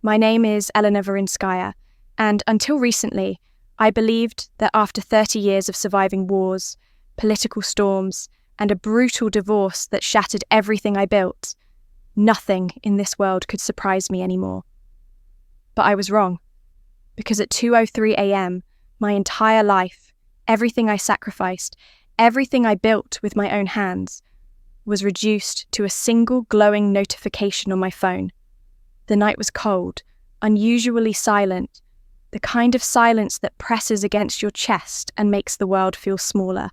My name is Elena Vorinskaya, and until recently, I believed that after 30 years of surviving wars, political storms, and a brutal divorce that shattered everything I built, nothing in this world could surprise me anymore. But I was wrong, because at 2:03 a.m., my entire life, everything I sacrificed, everything I built with my own hands, was reduced to a single glowing notification on my phone. The night was cold, unusually silent, the kind of silence that presses against your chest and makes the world feel smaller.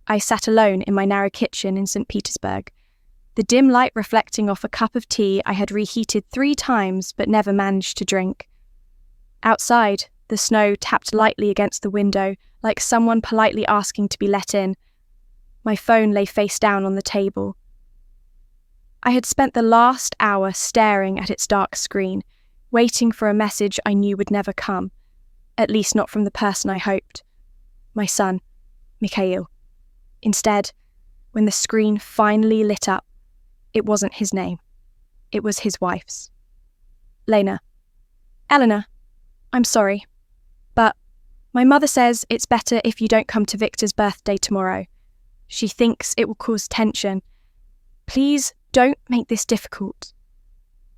I sat alone in my narrow kitchen in St. Petersburg, the dim light reflecting off a cup of tea I had reheated 3 times but never managed to drink. Outside, the snow tapped lightly against the window like someone politely asking to be let in. My phone lay face down on the table. I had spent the last hour staring at its dark screen, waiting for a message I knew would never come, at least not from the person I hoped, my son, Mikhail. Instead, when the screen finally lit up, it wasn't his name. It was his wife's. Lena. Elena, I'm sorry, but my mother says it's better if you don't come to Victor's birthday tomorrow. She thinks it will cause tension. Please don't make this difficult.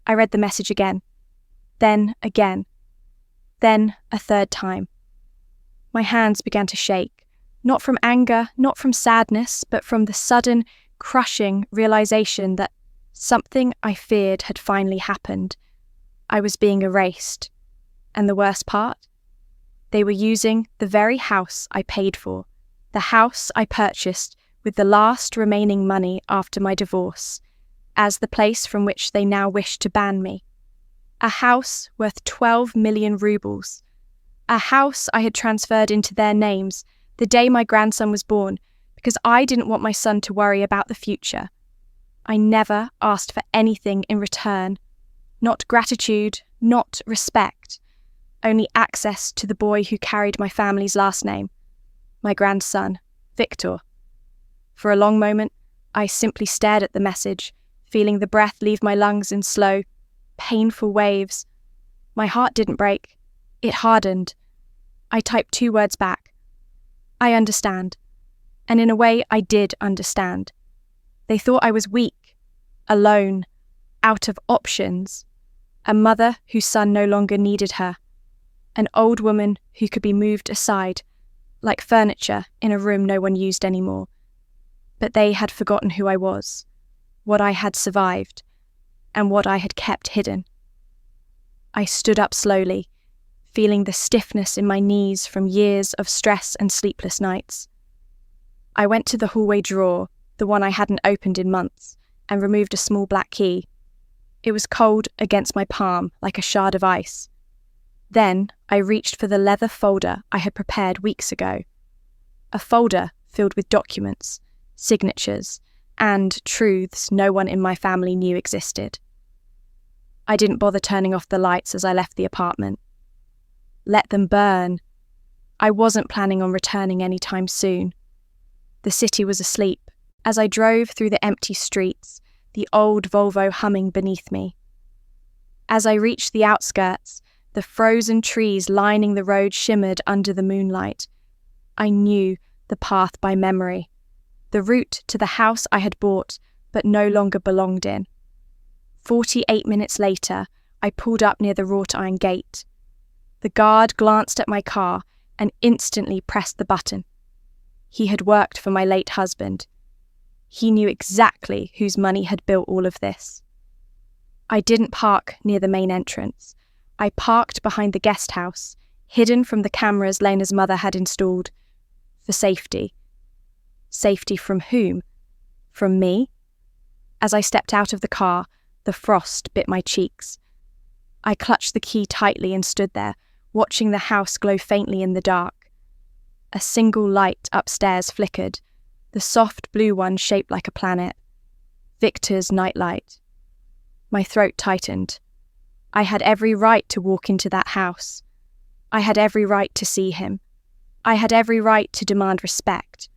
I read the message again, then again, then a third time. My hands began to shake, not from anger, not from sadness, but from the sudden, crushing realization that something I feared had finally happened. I was being erased. And the worst part? They were using the very house I paid for, the house I purchased with the last remaining money after my divorce, as the place from which they now wished to ban me. A house worth 12 million rubles. A house I had transferred into their names the day my grandson was born, because I didn't want my son to worry about the future. I never asked for anything in return. Not gratitude, not respect. Only access to the boy who carried my family's last name, my grandson, Victor. For a long moment, I simply stared at the message, feeling the breath leave my lungs in slow, painful waves. My heart didn't break. It hardened. I typed 2 words back. I understand. And in a way, I did understand. They thought I was weak, alone, out of options, a mother whose son no longer needed her, an old woman who could be moved aside, like furniture in a room no one used anymore. But they had forgotten who I was, what I had survived, and what I had kept hidden. I stood up slowly, feeling the stiffness in my knees from years of stress and sleepless nights. I went to the hallway drawer, the one I hadn't opened in months, and removed a small black key. It was cold against my palm, like a shard of ice. Then I reached for the leather folder I had prepared weeks ago. A folder filled with documents, signatures, and truths no one in my family knew existed. I didn't bother turning off the lights as I left the apartment. Let them burn. I wasn't planning on returning anytime soon. The city was asleep as I drove through the empty streets, the old Volvo humming beneath me. As I reached the outskirts, the frozen trees lining the road shimmered under the moonlight. I knew the path by memory, the route to the house I had bought but no longer belonged in. 48 minutes later, I pulled up near the wrought iron gate. The guard glanced at my car and instantly pressed the button. He had worked for my late husband. He knew exactly whose money had built all of this. I didn't park near the main entrance. I parked behind the guest house, hidden from the cameras Lena's mother had installed, for safety. Safety from whom? From me? As I stepped out of the car, the frost bit my cheeks. I clutched the key tightly and stood there, watching the house glow faintly in the dark. A single light upstairs flickered, the soft blue one shaped like a planet. Victor's nightlight. My throat tightened. I had every right to walk into that house. I had every right to see him. I had every right to demand respect.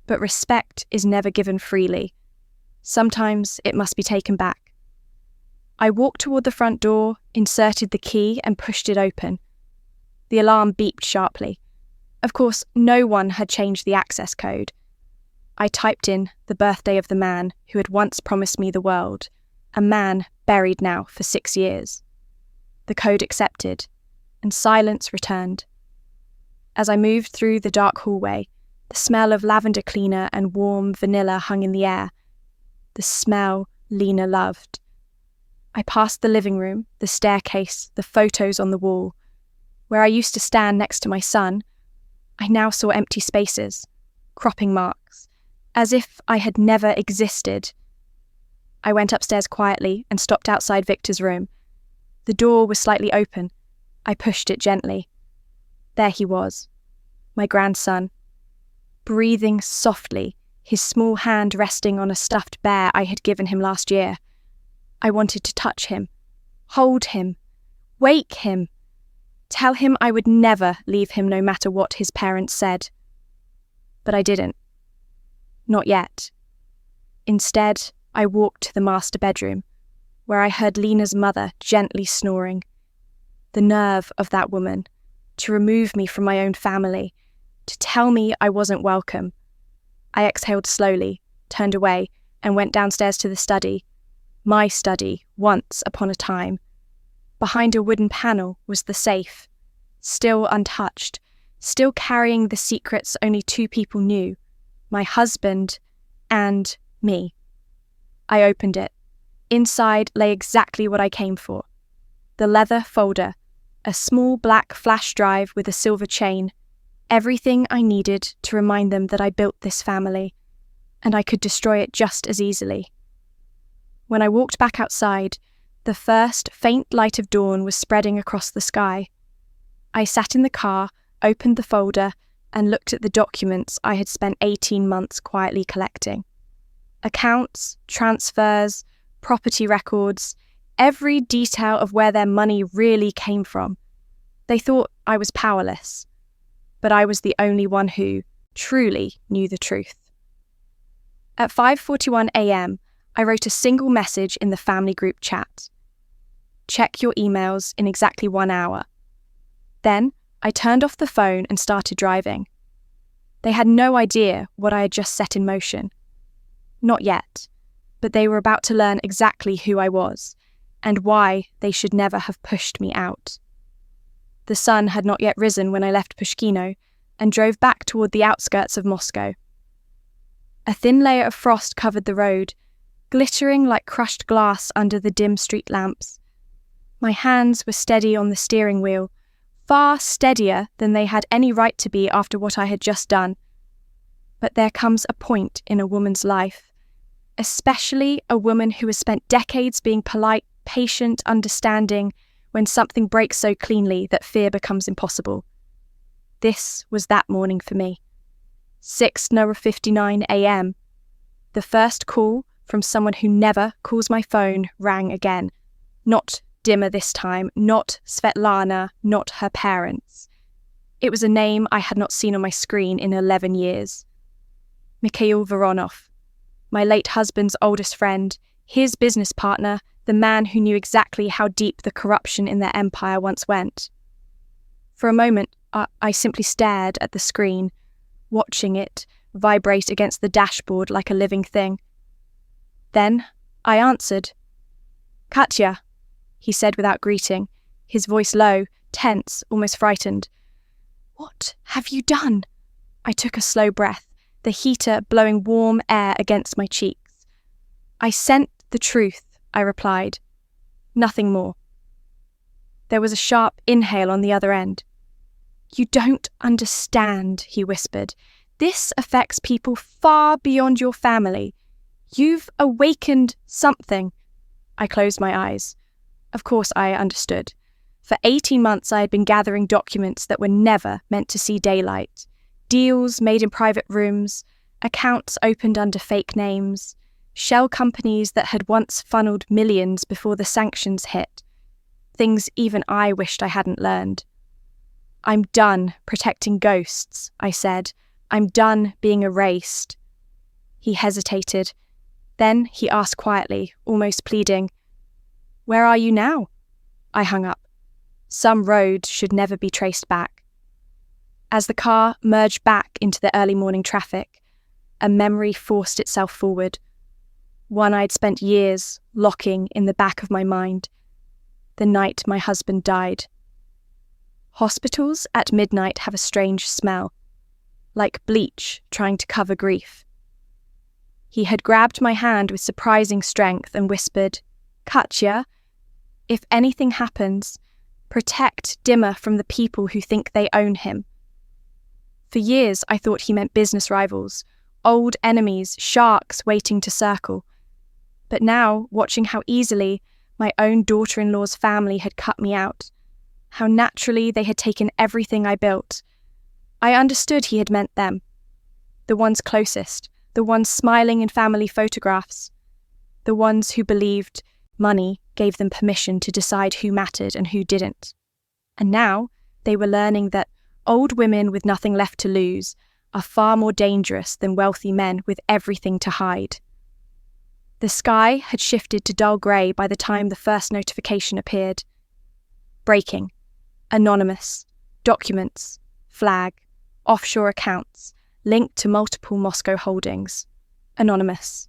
But respect is never given freely. Sometimes it must be taken back. I walked toward the front door, inserted the key, and pushed it open. The alarm beeped sharply. Of course, no one had changed the access code. I typed in the birthday of the man who had once promised me the world, a man buried now for 6 years. The code accepted, and silence returned. As I moved through the dark hallway, the smell of lavender cleaner and warm vanilla hung in the air. The smell Lena loved. I passed the living room, the staircase, the photos on the wall. Where I used to stand next to my son, I now saw empty spaces, cropping marks, as if I had never existed. I went upstairs quietly and stopped outside Victor's room. The door was slightly open. I pushed it gently. There he was, my grandson, breathing softly, his small hand resting on a stuffed bear I had given him last year. I wanted to touch him, hold him, wake him, tell him I would never leave him no matter what his parents said. But I didn't. Not yet. Instead, I walked to the master bedroom, where I heard Lena's mother gently snoring. The nerve of that woman, to remove me from my own family, to tell me I wasn't welcome. I exhaled slowly, turned away, and went downstairs to the study. My study, once upon a time. Behind a wooden panel was the safe, still untouched, still carrying the secrets only 2 people knew, my husband and me. I opened it. Inside lay exactly what I came for. The leather folder, a small black flash drive with a silver chain, everything I needed to remind them that I built this family, and I could destroy it just as easily. When I walked back outside, the first faint light of dawn was spreading across the sky. I sat in the car, opened the folder, and looked at the documents I had spent 18 months quietly collecting. Accounts, transfers, property records, every detail of where their money really came from. They thought I was powerless, but I was the only one who truly knew the truth. At 5:41 a.m., I wrote a single message in the family group chat. Check your emails in exactly 1 hour. Then I turned off the phone and started driving. They had no idea what I had just set in motion. Not yet, but they were about to learn exactly who I was and why they should never have pushed me out. The sun had not yet risen when I left Pushkino and drove back toward the outskirts of Moscow. A thin layer of frost covered the road, glittering like crushed glass under the dim street lamps. My hands were steady on the steering wheel, far steadier than they had any right to be after what I had just done. But there comes a point in a woman's life, especially a woman who has spent decades being polite, patient, understanding, when something breaks so cleanly that fear becomes impossible. This was that morning for me. 6:59 a.m. The first call from someone who never calls my phone rang again. Not Dimmer this time, not Svetlana, not her parents. It was a name I had not seen on my screen in 11 years. Mikhail Voronov, my late husband's oldest friend, his business partner, the man who knew exactly how deep the corruption in their empire once went. For a moment, I simply stared at the screen, watching it vibrate against the dashboard like a living thing. Then I answered. "Katya," he said without greeting, his voice low, tense, almost frightened. "What have you done?" I took a slow breath, the heater blowing warm air against my cheeks. "I sent the truth," I replied. Nothing more. There was a sharp inhale on the other end. "You don't understand," he whispered. "This affects people far beyond your family. You've awakened something." I closed my eyes. Of course I understood. For 18 months I had been gathering documents that were never meant to see daylight. Deals made in private rooms, accounts opened under fake names, shell companies that had once funneled millions before the sanctions hit. Things even I wished I hadn't learned. "I'm done protecting ghosts," I said. "I'm done being erased." He hesitated. Then he asked quietly, almost pleading, Where are you now? I hung up. Some road should never be traced back. As the car merged back into the early morning traffic, a memory forced itself forward, one I'd spent years locking in the back of my mind, the night my husband died. Hospitals at midnight have a strange smell, like bleach trying to cover grief. He had grabbed my hand with surprising strength and whispered, "Katja, if anything happens, protect Dimmer from the people who think they own him." For years I thought he meant business rivals, old enemies, sharks waiting to circle. But now, watching how easily my own daughter-in-law's family had cut me out, how naturally they had taken everything I built, I understood he had meant them. The ones closest, the ones smiling in family photographs, the ones who believed money gave them permission to decide who mattered and who didn't. And now they were learning that old women with nothing left to lose are far more dangerous than wealthy men with everything to hide. The sky had shifted to dull grey by the time the first notification appeared. Breaking. Anonymous. Documents. Flag. Offshore accounts. Linked to multiple Moscow holdings. Anonymous.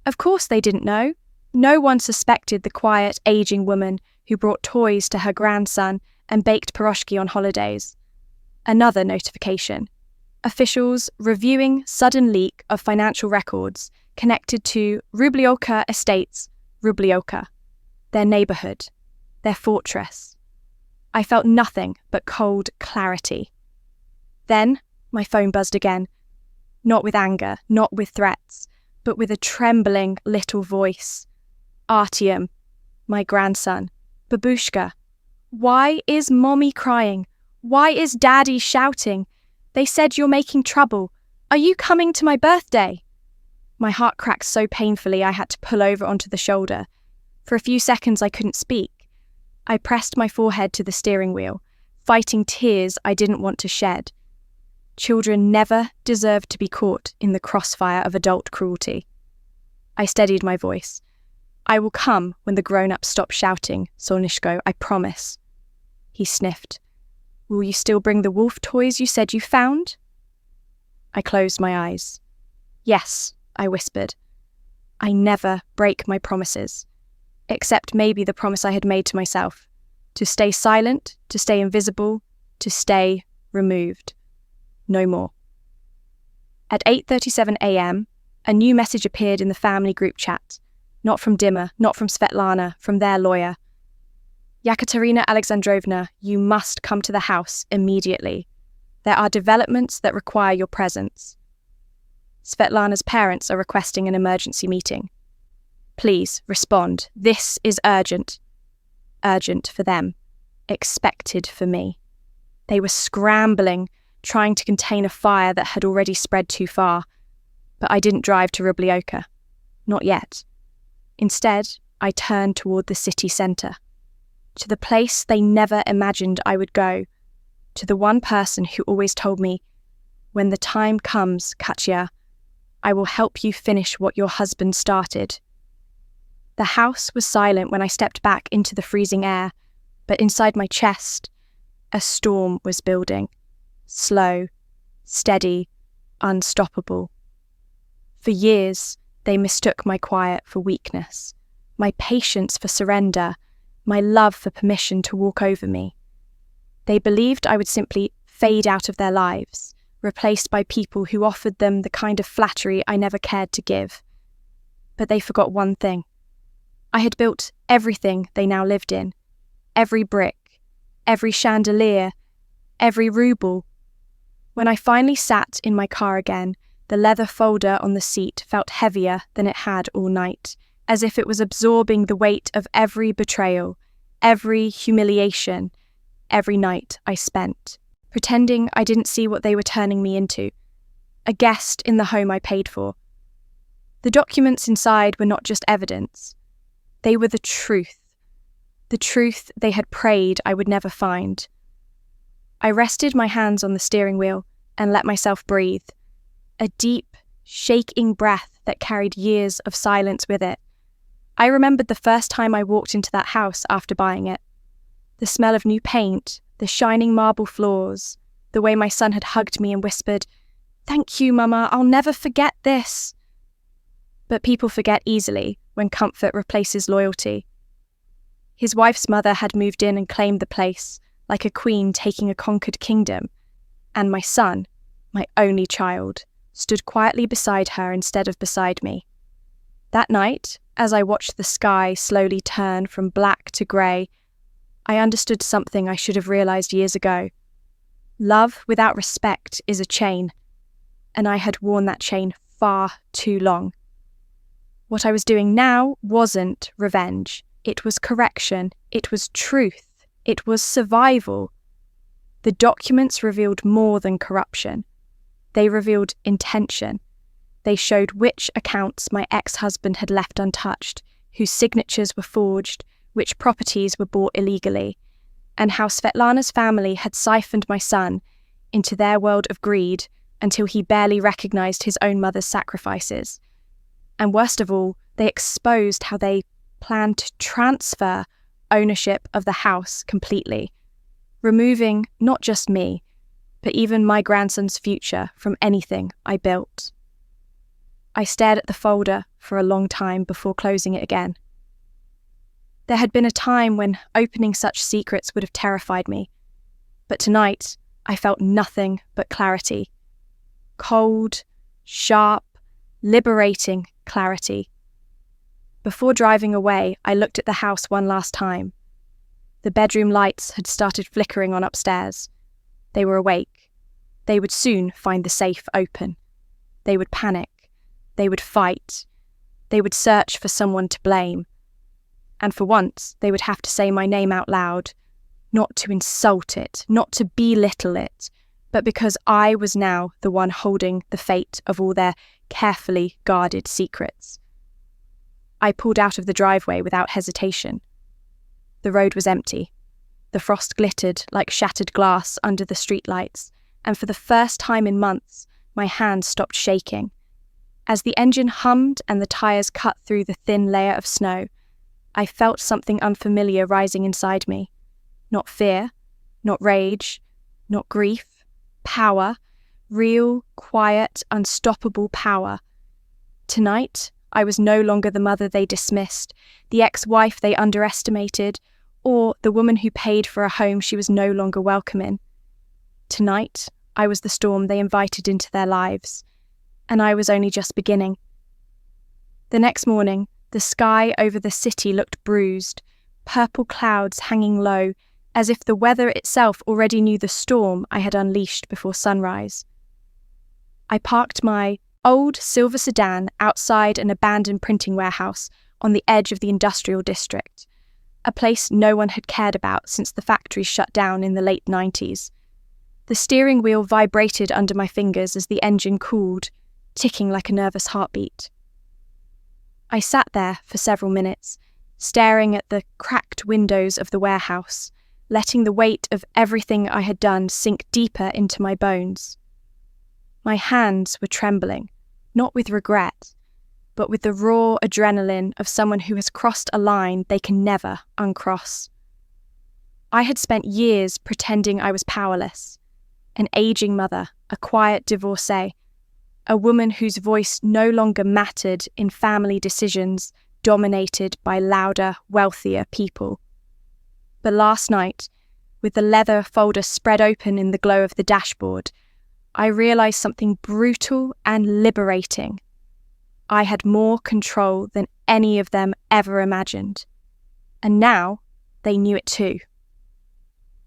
Of course they didn't know. No one suspected the quiet, aging woman who brought toys to her grandson and baked pierogi on holidays. Another notification. Officials reviewing sudden leak of financial records connected to Rublioka Estates, Rublioka, their neighbourhood, their fortress. I felt nothing but cold clarity. Then my phone buzzed again, not with anger, not with threats, but with a trembling little voice. Artyom, my grandson. Babushka, why is Mommy crying? Why is Daddy shouting? They said you're making trouble. Are you coming to my birthday? My heart cracked so painfully I had to pull over onto the shoulder. For a few seconds I couldn't speak. I pressed my forehead to the steering wheel, fighting tears I didn't want to shed. Children never deserved to be caught in the crossfire of adult cruelty. I steadied my voice. I will come when the grown-ups stop shouting, Solnishko, I promise. He sniffed. Will you still bring the wolf toys you said you found? I closed my eyes. Yes, I whispered. I never break my promises, except maybe the promise I had made to myself, to stay silent, to stay invisible, to stay removed. No more. At 8:37 a.m., a new message appeared in the family group chat. Not from Dimmer, not from Svetlana, from their lawyer. Yekaterina Alexandrovna, you must come to the house immediately. There are developments that require your presence. Svetlana's parents are requesting an emergency meeting. Please respond. This is urgent. Urgent for them. Expected for me. They were scrambling, trying to contain a fire that had already spread too far. But I didn't drive to Rublioka. Not yet. Instead, I turned toward the city centre, to the place they never imagined I would go, to the one person who always told me, when the time comes, Katya, I will help you finish what your husband started. The house was silent when I stepped back into the freezing air, but inside my chest, a storm was building, slow, steady, unstoppable. For years, they mistook my quiet for weakness, my patience for surrender, my love for permission to walk over me. They believed I would simply fade out of their lives, replaced by people who offered them the kind of flattery I never cared to give. But they forgot one thing. I had built everything they now lived in, every brick, every chandelier, every ruble. When I finally sat in my car again, the leather folder on the seat felt heavier than it had all night, as if it was absorbing the weight of every betrayal, every humiliation, every night I spent, pretending I didn't see what they were turning me into, a guest in the home I paid for. The documents inside were not just evidence. They were the truth they had prayed I would never find. I rested my hands on the steering wheel and let myself breathe, a deep, shaking breath that carried years of silence with it. I remembered the first time I walked into that house after buying it. The smell of new paint, the shining marble floors, the way my son had hugged me and whispered, "Thank you, Mama, I'll never forget this." But people forget easily when comfort replaces loyalty. His wife's mother had moved in and claimed the place, like a queen taking a conquered kingdom, and my son, my only child, stood quietly beside her instead of beside me. That night, as I watched the sky slowly turn from black to grey, I understood something I should have realised years ago. Love without respect is a chain, and I had worn that chain far too long. What I was doing now wasn't revenge. It was correction. It was truth. It was survival. The documents revealed more than corruption. They revealed intention. They showed which accounts my ex-husband had left untouched, whose signatures were forged, which properties were bought illegally, and how Svetlana's family had siphoned my son into their world of greed until he barely recognised his own mother's sacrifices. And worst of all, they exposed how they planned to transfer ownership of the house completely, removing not just me, but even my grandson's future from anything I built. I stared at the folder for a long time before closing it again. There had been a time when opening such secrets would have terrified me, but tonight I felt nothing but clarity. Cold, sharp, liberating clarity. Before driving away, I looked at the house one last time. The bedroom lights had started flickering on upstairs. They were awake. They would soon find the safe open. They would panic. They would fight. They would search for someone to blame. And for once, they would have to say my name out loud, not to insult it, not to belittle it, but because I was now the one holding the fate of all their carefully guarded secrets. I pulled out of the driveway without hesitation. The road was empty. The frost glittered like shattered glass under the streetlights, and for the first time in months, my hands stopped shaking. As the engine hummed and the tyres cut through the thin layer of snow, I felt something unfamiliar rising inside me. Not fear, not rage, not grief. Power. Real, quiet, unstoppable power. Tonight, I was no longer the mother they dismissed, the ex-wife they underestimated, or the woman who paid for a home she was no longer welcome in. Tonight, I was the storm they invited into their lives, and I was only just beginning. The next morning, the sky over the city looked bruised, purple clouds hanging low, as if the weather itself already knew the storm I had unleashed before sunrise. I parked my old silver sedan outside an abandoned printing warehouse on the edge of the industrial district, a place no one had cared about since the factory shut down in the late 90s. The steering wheel vibrated under my fingers as the engine cooled, ticking like a nervous heartbeat. I sat there for several minutes, staring at the cracked windows of the warehouse, letting the weight of everything I had done sink deeper into my bones. My hands were trembling, not with regret, but with the raw adrenaline of someone who has crossed a line they can never uncross. I had spent years pretending I was powerless, an aging mother, a quiet divorcee, a woman whose voice no longer mattered in family decisions dominated by louder, wealthier people. But last night, with the leather folder spread open in the glow of the dashboard, I realised something brutal and liberating. I had more control than any of them ever imagined. And now, they knew it too.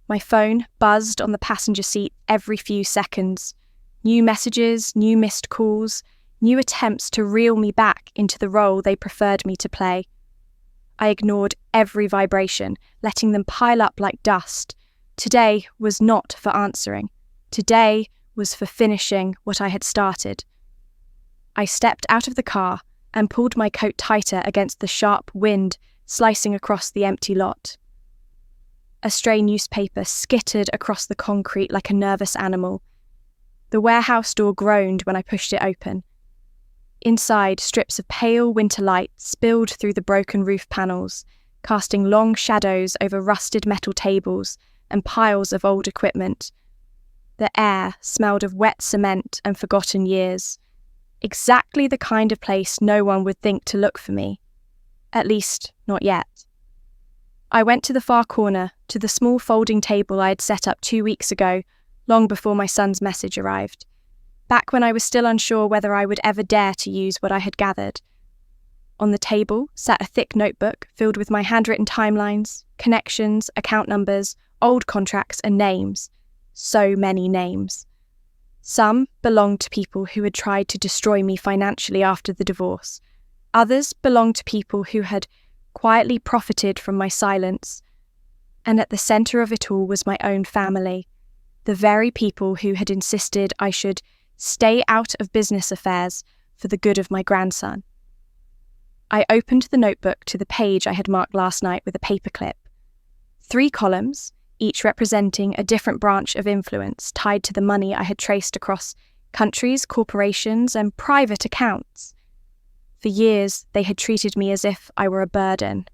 My phone buzzed on the passenger seat every few seconds. New messages, new missed calls, new attempts to reel me back into the role they preferred me to play. I ignored every vibration, letting them pile up like dust. Today was not for answering. Today was for finishing what I had started. I stepped out of the car and pulled my coat tighter against the sharp wind slicing across the empty lot. A stray newspaper skittered across the concrete like a nervous animal. The warehouse door groaned when I pushed it open. Inside, strips of pale winter light spilled through the broken roof panels, casting long shadows over rusted metal tables and piles of old equipment. The air smelled of wet cement and forgotten years. Exactly the kind of place no one would think to look for me. At least, not yet. I went to the far corner, to the small folding table I had set up 2 weeks ago, long before my son's message arrived. Back when I was still unsure whether I would ever dare to use what I had gathered. On the table sat a thick notebook filled with my handwritten timelines, connections, account numbers, old contracts and names. So many names. Some belonged to people who had tried to destroy me financially after the divorce. Others belonged to people who had quietly profited from my silence. And at the centre of it all was my own family, the very people who had insisted I should stay out of business affairs for the good of my grandson. I opened the notebook to the page I had marked last night with a paperclip. 3 columns, each representing a different branch of influence tied to the money I had traced across countries, corporations, and private accounts. For years, they had treated me as if I were a burden.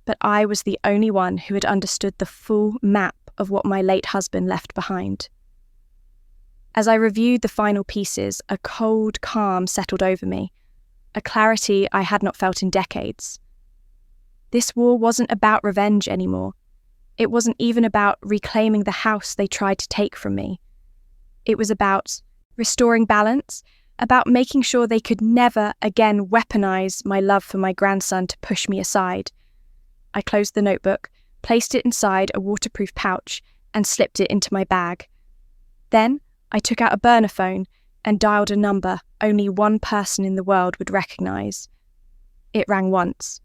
But I was the only one who had understood the full map of what my late husband left behind. As I reviewed the final pieces, a cold calm settled over me, a clarity I had not felt in decades. This war wasn't about revenge anymore. It wasn't even about reclaiming the house they tried to take from me. It was about restoring balance, about making sure they could never again weaponize my love for my grandson to push me aside. I closed the notebook, placed it inside a waterproof pouch, and slipped it into my bag. Then I took out a burner phone and dialed a number only one person in the world would recognize. It rang once.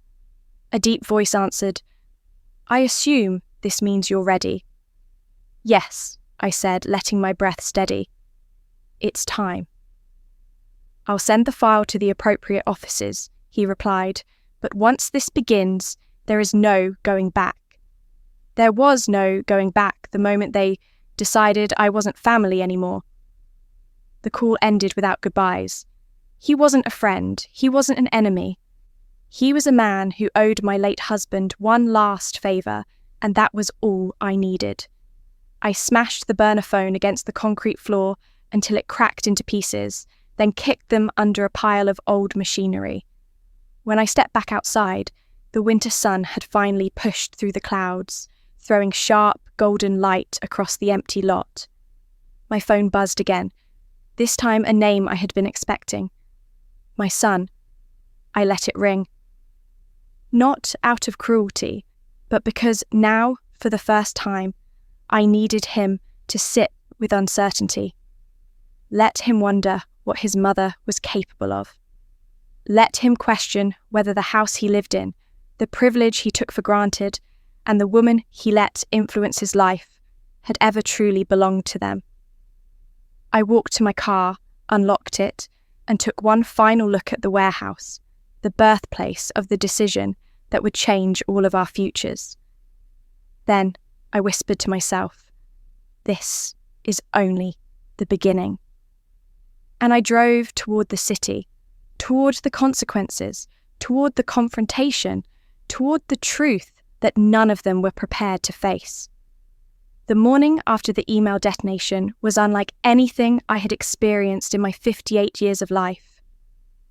A deep voice answered, "I assume this means you're ready." "Yes," I said, letting my breath steady. "It's time." "I'll send the file to the appropriate offices," he replied, "but once this begins, there is no going back." There was no going back the moment they decided I wasn't family anymore. The call ended without goodbyes. He wasn't a friend. He wasn't an enemy. He was a man who owed my late husband one last favour, and that was all I needed. I smashed the burner phone against the concrete floor until it cracked into pieces, then kicked them under a pile of old machinery. When I stepped back outside, the winter sun had finally pushed through the clouds, throwing sharp, golden light across the empty lot. My phone buzzed again, this time a name I had been expecting. My son. I let it ring. Not out of cruelty, but because now, for the first time, I needed him to sit with uncertainty. Let him wonder what his mother was capable of. Let him question whether the house he lived in, the privilege he took for granted, and the woman he let influence his life had ever truly belonged to them. I walked to my car, unlocked it, and took one final look at the warehouse, the birthplace of the decision that would change all of our futures. Then I whispered to myself, this is only the beginning. And I drove toward the city, toward the consequences, toward the confrontation, toward the truth that none of them were prepared to face. The morning after the email detonation was unlike anything I had experienced in my 58 years of life.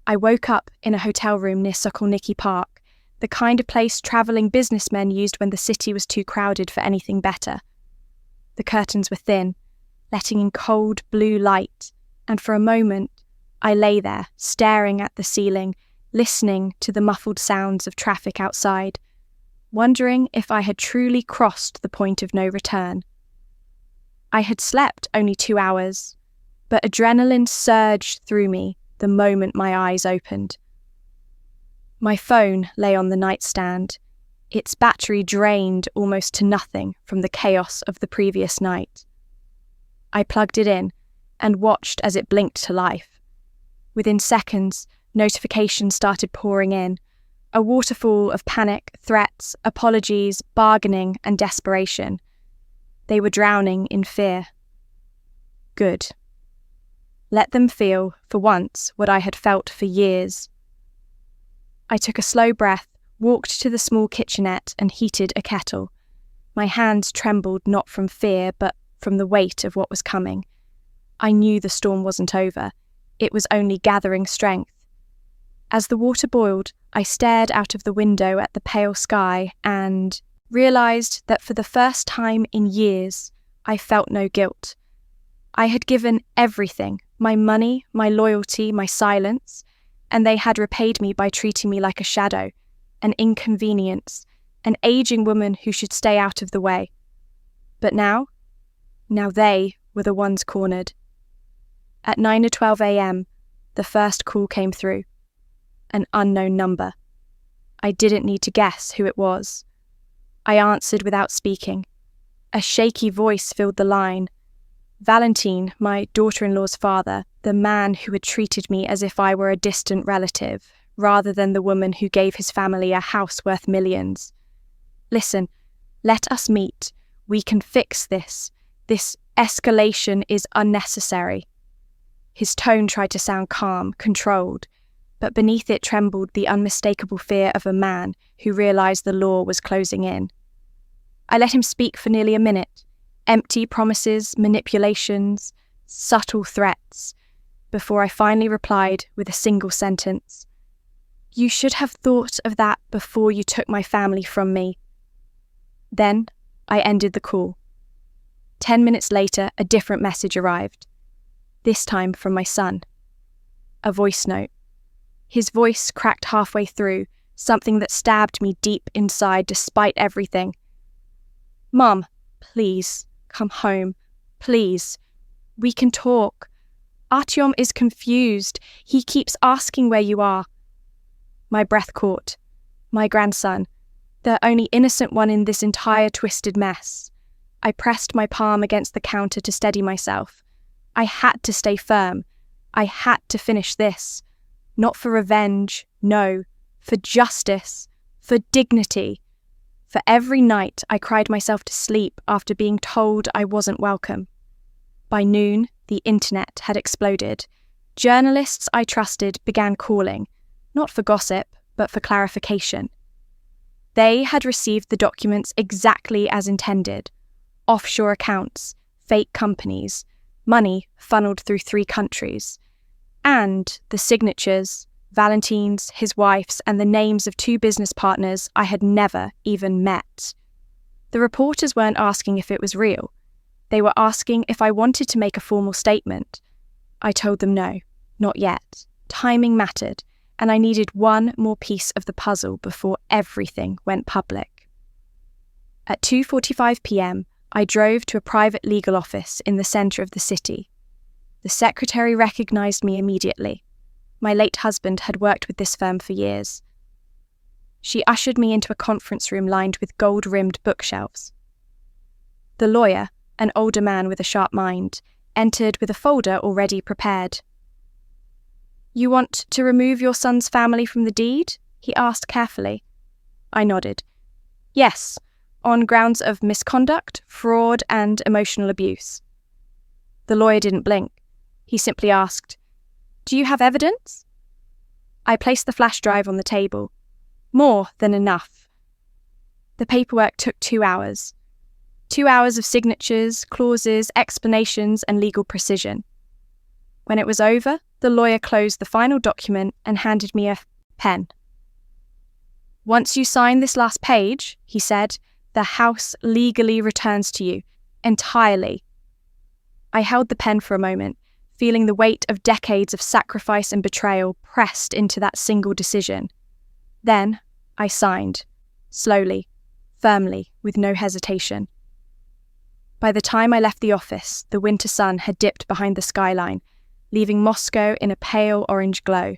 I woke up in a hotel room near Sokolniki Park, the kind of place travelling businessmen used when the city was too crowded for anything better. The curtains were thin, letting in cold blue light, and for a moment I lay there, staring at the ceiling, listening to the muffled sounds of traffic outside, wondering if I had truly crossed the point of no return. I had slept only 2 hours, but adrenaline surged through me the moment my eyes opened. My phone lay on the nightstand, its battery drained almost to nothing from the chaos of the previous night. I plugged it in and watched as it blinked to life. Within seconds, notifications started pouring in, a waterfall of panic, threats, apologies, bargaining, and desperation. They were drowning in fear. Good. Let them feel, for once, what I had felt for years. I took a slow breath, walked to the small kitchenette and heated a kettle. My hands trembled not from fear, but from the weight of what was coming. I knew the storm wasn't over. It was only gathering strength. As the water boiled, I stared out of the window at the pale sky and realized that for the first time in years, I felt no guilt. I had given everything, my money, my loyalty, my silence, and they had repaid me by treating me like a shadow, an inconvenience, an aging woman who should stay out of the way. But now they were the ones cornered. At 9:12 a.m., the first call came through. An unknown number. I didn't need to guess who it was. I answered without speaking. A shaky voice filled the line. Valentine, my daughter-in-law's father, the man who had treated me as if I were a distant relative, rather than the woman who gave his family a house worth millions. Listen, let us meet. We can fix this. This escalation is unnecessary. His tone tried to sound calm, controlled, but beneath it trembled the unmistakable fear of a man who realized the law was closing in. I let him speak for nearly a minute. Empty promises, manipulations, subtle threats, before I finally replied with a single sentence. You should have thought of that before you took my family from me. Then I ended the call. 10 minutes later, a different message arrived. This time from my son. A voice note. His voice cracked halfway through, something that stabbed me deep inside despite everything. Mum, please, come home. Please. We can talk. Artyom is confused. He keeps asking where you are. My breath caught. My grandson, the only innocent one in this entire twisted mess. I pressed my palm against the counter to steady myself. I had to stay firm. I had to finish this. Not for revenge, no, for justice, for dignity. For every night I cried myself to sleep after being told I wasn't welcome. By noon, the internet had exploded. Journalists I trusted began calling, not for gossip, but for clarification. They had received the documents exactly as intended. Offshore accounts, fake companies, money funneled through 3 countries. And the signatures, Valentine's, his wife's, and the names of 2 business partners I had never even met. The reporters weren't asking if it was real. They were asking if I wanted to make a formal statement. I told them no, not yet. Timing mattered, and I needed one more piece of the puzzle before everything went public. At 2:45 p.m, I drove to a private legal office in the centre of the city. The secretary recognised me immediately. My late husband had worked with this firm for years. She ushered me into a conference room lined with gold-rimmed bookshelves. The lawyer, an older man with a sharp mind, entered with a folder already prepared. You want to remove your son's family from the deed? He asked carefully. I nodded. Yes, on grounds of misconduct, fraud, and emotional abuse. The lawyer didn't blink. He simply asked, Do you have evidence? I placed the flash drive on the table. More than enough. The paperwork took 2 hours. 2 hours of signatures, clauses, explanations, and legal precision. When it was over, the lawyer closed the final document and handed me a pen. Once you sign this last page, he said, the house legally returns to you, entirely. I held the pen for a moment, feeling the weight of decades of sacrifice and betrayal pressed into that single decision. Then I signed, slowly, firmly, with no hesitation. By the time I left the office, the winter sun had dipped behind the skyline, leaving Moscow in a pale orange glow.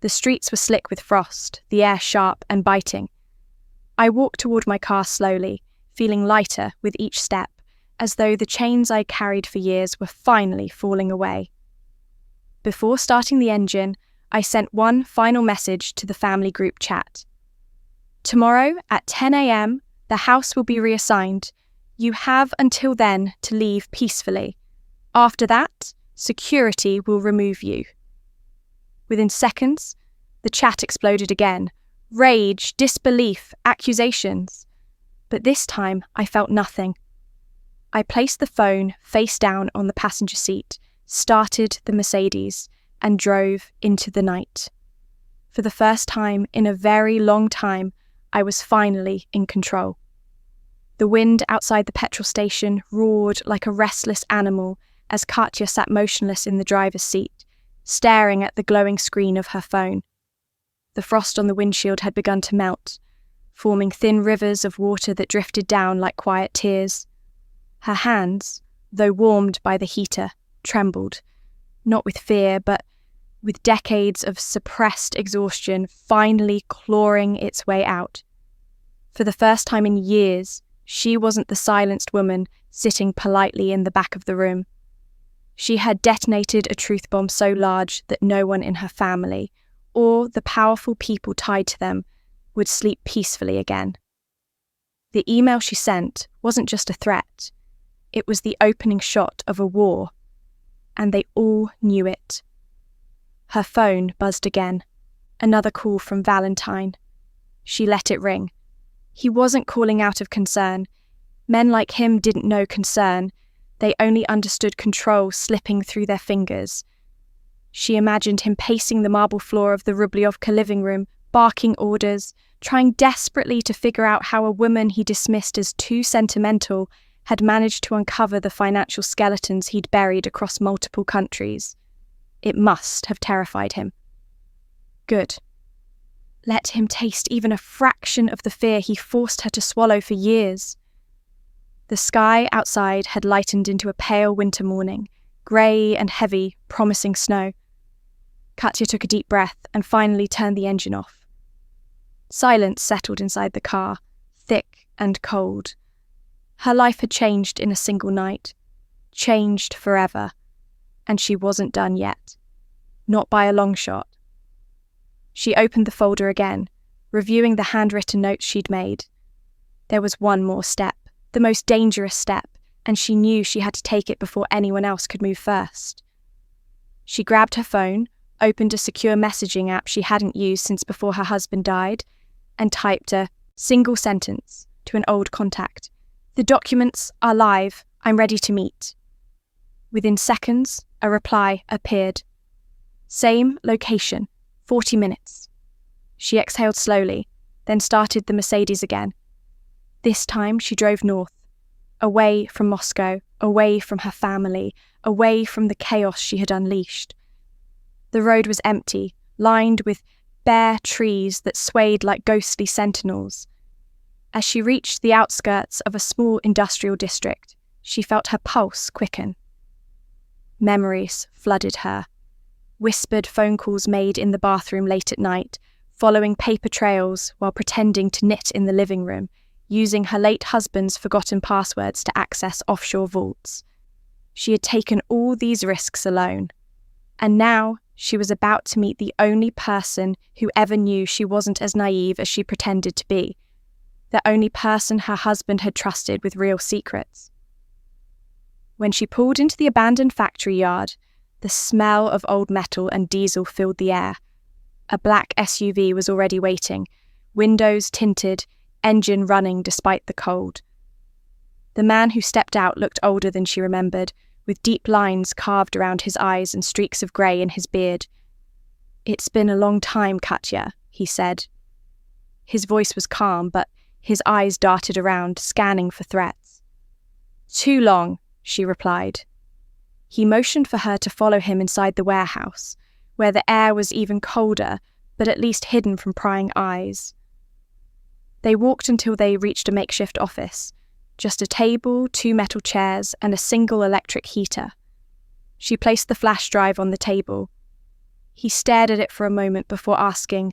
The streets were slick with frost, the air sharp and biting. I walked toward my car slowly, feeling lighter with each step, as though the chains I carried for years were finally falling away. Before starting the engine, I sent one final message to the family group chat. Tomorrow at 10 a.m, the house will be reassigned. You have until then to leave peacefully. After that, Security will remove you. Within seconds, the chat exploded again. Rage, disbelief, accusations. But this time, I felt nothing. I placed the phone face down on the passenger seat, started the Mercedes, and drove into the night. For the first time in a very long time, I was finally in control. The wind outside the petrol station roared like a restless animal as Katya sat motionless in the driver's seat, staring at the glowing screen of her phone. The frost on the windshield had begun to melt, forming thin rivers of water that drifted down like quiet tears. Her hands, though warmed by the heater, trembled, not with fear, but with decades of suppressed exhaustion finally clawing its way out. For the first time in years, she wasn't the silenced woman sitting politely in the back of the room. She had detonated a truth bomb so large that no one in her family, or the powerful people tied to them, would sleep peacefully again. The email she sent wasn't just a threat. It was the opening shot of a war, and they all knew it. Her phone buzzed again. Another call from Valentine. She let it ring. He wasn't calling out of concern. Men like him didn't know concern. They only understood control slipping through their fingers. She imagined him pacing the marble floor of the Rubliovka living room, barking orders, trying desperately to figure out how a woman he dismissed as too sentimental had managed to uncover the financial skeletons he'd buried across multiple countries. It must have terrified him. Good. Let him taste even a fraction of the fear he forced her to swallow for years. The sky outside had lightened into a pale winter morning, grey and heavy, promising snow. Katya took a deep breath and finally turned the engine off. Silence settled inside the car, thick and cold. Her life had changed in a single night, changed forever, and she wasn't done yet. Not by a long shot. She opened the folder again, reviewing the handwritten notes she'd made. There was one more step, the most dangerous step, and she knew she had to take it before anyone else could move first. She grabbed her phone, opened a secure messaging app she hadn't used since before her husband died, and typed a single sentence to an old contact. "The documents are live. I'm ready to meet." Within seconds, a reply appeared. Same location, 40 minutes. She exhaled slowly, then started the Mercedes again. This time she drove north, away from Moscow, away from her family, away from the chaos she had unleashed. The road was empty, lined with bare trees that swayed like ghostly sentinels. As she reached the outskirts of a small industrial district, she felt her pulse quicken. Memories flooded her. Whispered phone calls made in the bathroom late at night, following paper trails while pretending to knit in the living room, using her late husband's forgotten passwords to access offshore vaults. She had taken all these risks alone, and now she was about to meet the only person who ever knew she wasn't as naive as she pretended to be, the only person her husband had trusted with real secrets. When she pulled into the abandoned factory yard, the smell of old metal and diesel filled the air. A black SUV was already waiting, windows tinted, engine running despite the cold. The man who stepped out looked older than she remembered, with deep lines carved around his eyes and streaks of grey in his beard. "It's been a long time, Katya," he said. His voice was calm, but his eyes darted around, scanning for threats. "Too long," she replied. He motioned for her to follow him inside the warehouse, where the air was even colder, but at least hidden from prying eyes. They walked until they reached a makeshift office, just a table, 2 metal chairs, and a single electric heater. She placed the flash drive on the table. He stared at it for a moment before asking,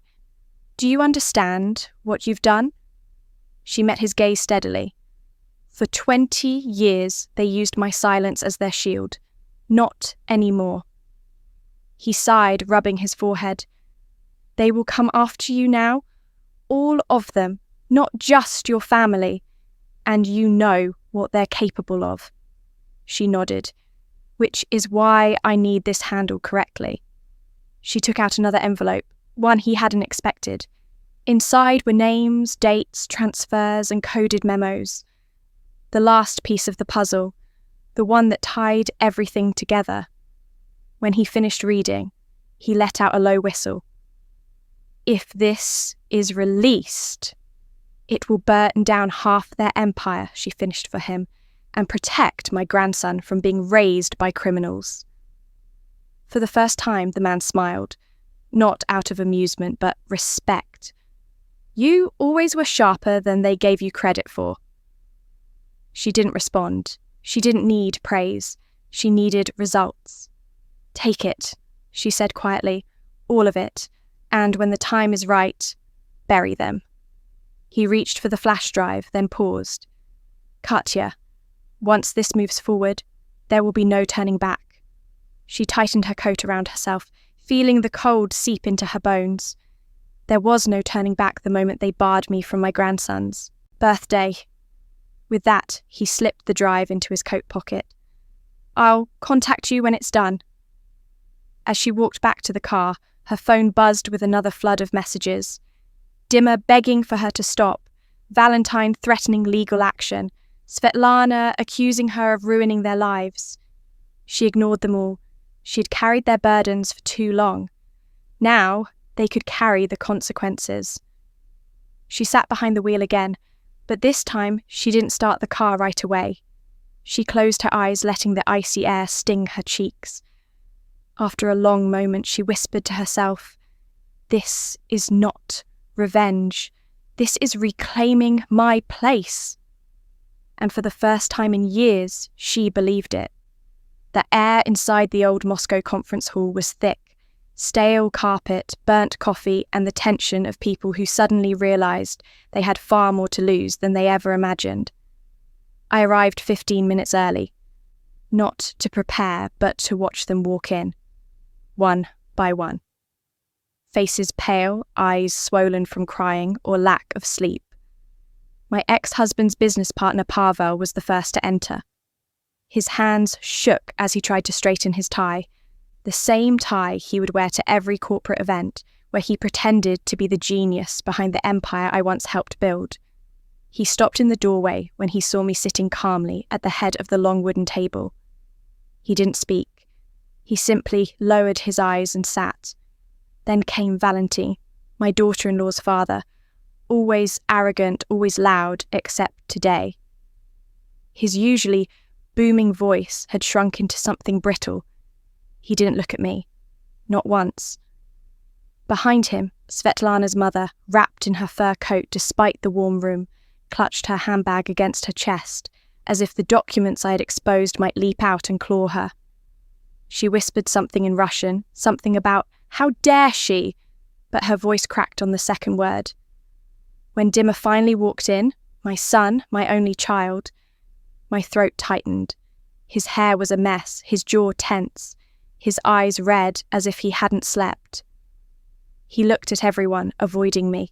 "Do you understand what you've done?" She met his gaze steadily. "For 20 years they used my silence as their shield. Not anymore." He sighed, rubbing his forehead. "They will come after you now, all of them, not just your family, and you know what they're capable of." She nodded. which is why I need this handled correctly. She took out another envelope, one he hadn't expected. Inside were names, dates, transfers, and coded memos. The last piece of the puzzle, the one that tied everything together. When he finished reading, he let out a low whistle. If this is released, it will burn down half their empire, she finished for him, and protect my grandson from being raised by criminals. For the first time, the man smiled, not out of amusement, but respect. You always were sharper than they gave you credit for. She didn't respond. She didn't need praise. She needed results. Take it, she said quietly, all of it, and when the time is right, bury them. He reached for the flash drive, then paused. Katya, once this moves forward, there will be no turning back. She tightened her coat around herself, feeling the cold seep into her bones. There was no turning back the moment they barred me from my grandson's birthday. With that, he slipped the drive into his coat pocket. I'll contact you when it's done. As she walked back to the car, her phone buzzed with another flood of messages. Dimmer begging for her to stop, Valentine threatening legal action, Svetlana accusing her of ruining their lives. She ignored them all. She had carried their burdens for too long. Now they could carry the consequences. She sat behind the wheel again, but this time she didn't start the car right away. She closed her eyes, letting the icy air sting her cheeks. After a long moment, she whispered to herself, "This is not revenge. This is reclaiming my place." And for the first time in years, she believed it. The air inside the old Moscow conference hall was thick. Stale carpet, burnt coffee, and the tension of people who suddenly realised they had far more to lose than they ever imagined. I arrived 15 minutes early. Not to prepare, but to watch them walk in. One by one. Faces pale, eyes swollen from crying or lack of sleep. My ex-husband's business partner Pavel was the first to enter. His hands shook as he tried to straighten his tie, the same tie he would wear to every corporate event where he pretended to be the genius behind the empire I once helped build. He stopped in the doorway when he saw me sitting calmly at the head of the long wooden table. He didn't speak. He simply lowered his eyes and sat. Then came Valentin, my daughter-in-law's father, always arrogant, always loud, except today. His usually booming voice had shrunk into something brittle. He didn't look at me. Not once. Behind him, Svetlana's mother, wrapped in her fur coat despite the warm room, clutched her handbag against her chest, as if the documents I had exposed might leap out and claw her. She whispered something in Russian, something about, "How dare she?" but her voice cracked on the second word. When Dimmer finally walked in, my son, my only child, my throat tightened. His hair was a mess, his jaw tense, his eyes red as if he hadn't slept. He looked at everyone, avoiding me,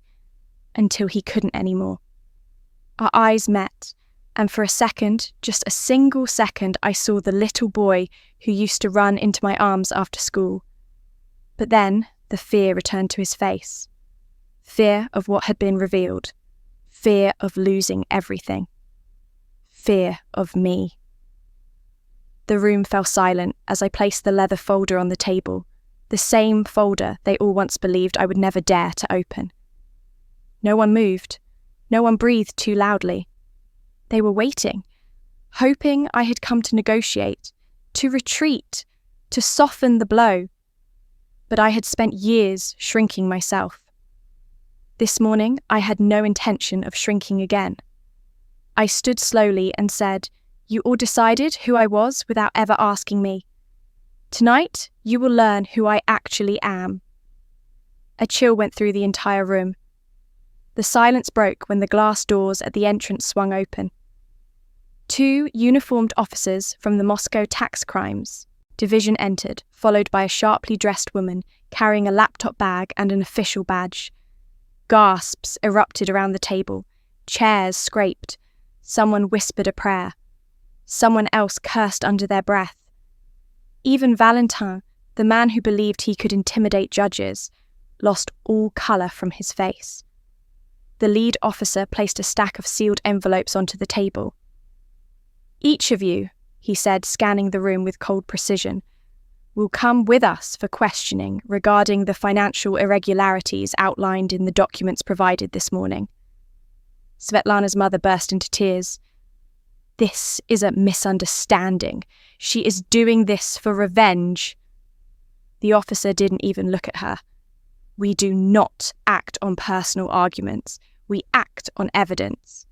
until he couldn't anymore. Our eyes met, and for a second, just a single second, I saw the little boy who used to run into my arms after school. But then the fear returned to his face. Fear of what had been revealed. Fear of losing everything. Fear of me. The room fell silent as I placed the leather folder on the table, the same folder they all once believed I would never dare to open. No one moved. No one breathed too loudly. They were waiting, hoping I had come to negotiate, to retreat, to soften the blow. But I had spent years shrinking myself. This morning, I had no intention of shrinking again. I stood slowly and said, "You all decided who I was without ever asking me. Tonight, you will learn who I actually am." A chill went through the entire room. The silence broke when the glass doors at the entrance swung open. 2 uniformed officers from the Moscow Tax Crimes Division entered, followed by a sharply dressed woman carrying a laptop bag and an official badge. Gasps erupted around the table. Chairs scraped. Someone whispered a prayer. Someone else cursed under their breath. Even Valentin, the man who believed he could intimidate judges, lost all colour from his face. The lead officer placed a stack of sealed envelopes onto the table. "Each of you," he said, scanning the room with cold precision, "will come with us for questioning regarding the financial irregularities outlined in the documents provided this morning." Svetlana's mother burst into tears. "This is a misunderstanding. She is doing this for revenge." The officer didn't even look at her. "We do not act on personal arguments. We act on evidence."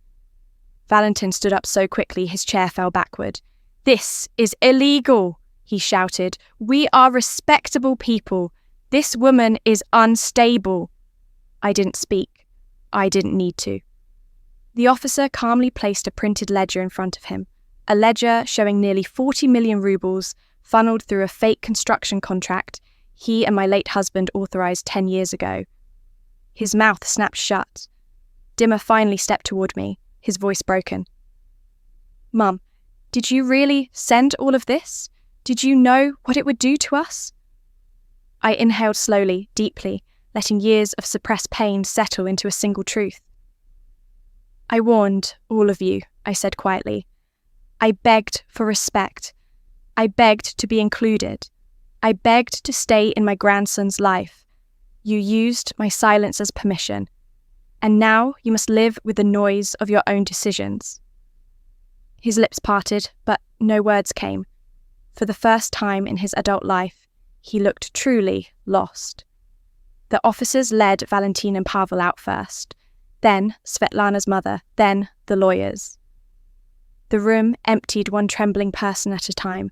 Valentin stood up so quickly his chair fell backward. "This is illegal," he shouted. "We are respectable people. This woman is unstable." I didn't speak. I didn't need to. The officer calmly placed a printed ledger in front of him, a ledger showing nearly 40 million rubles funneled through a fake construction contract he and my late husband authorized 10 years ago. His mouth snapped shut. Dimmer finally stepped toward me, his voice broken. "Mum, did you really send all of this? Did you know what it would do to us?" I inhaled slowly, deeply, letting years of suppressed pain settle into a single truth. "I warned all of you," I said quietly. "I begged for respect. I begged to be included. I begged to stay in my grandson's life. You used my silence as permission. And now you must live with the noise of your own decisions." His lips parted, but no words came. For the first time in his adult life, he looked truly lost. The officers led Valentin and Pavel out first, then Svetlana's mother, then the lawyers. The room emptied one trembling person at a time,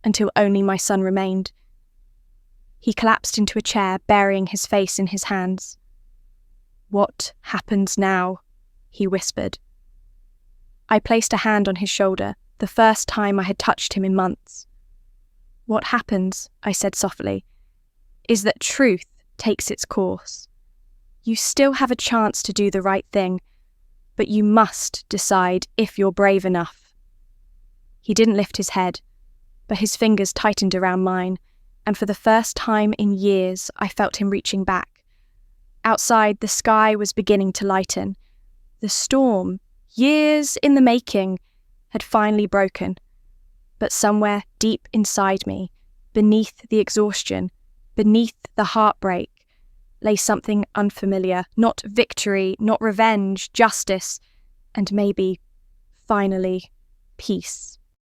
until only my son remained. He collapsed into a chair, burying his face in his hands. "What happens now?" he whispered. I placed a hand on his shoulder, the first time I had touched him in months. "What happens," I said softly, "is that truth takes its course. You still have a chance to do the right thing, but you must decide if you're brave enough." He didn't lift his head, but his fingers tightened around mine, and for the first time in years I felt him reaching back. Outside, the sky was beginning to lighten. The storm, years in the making, had finally broken. But somewhere deep inside me, beneath the exhaustion, beneath the heartbreak, lay something unfamiliar. Not victory, not revenge, justice, and maybe, finally, peace.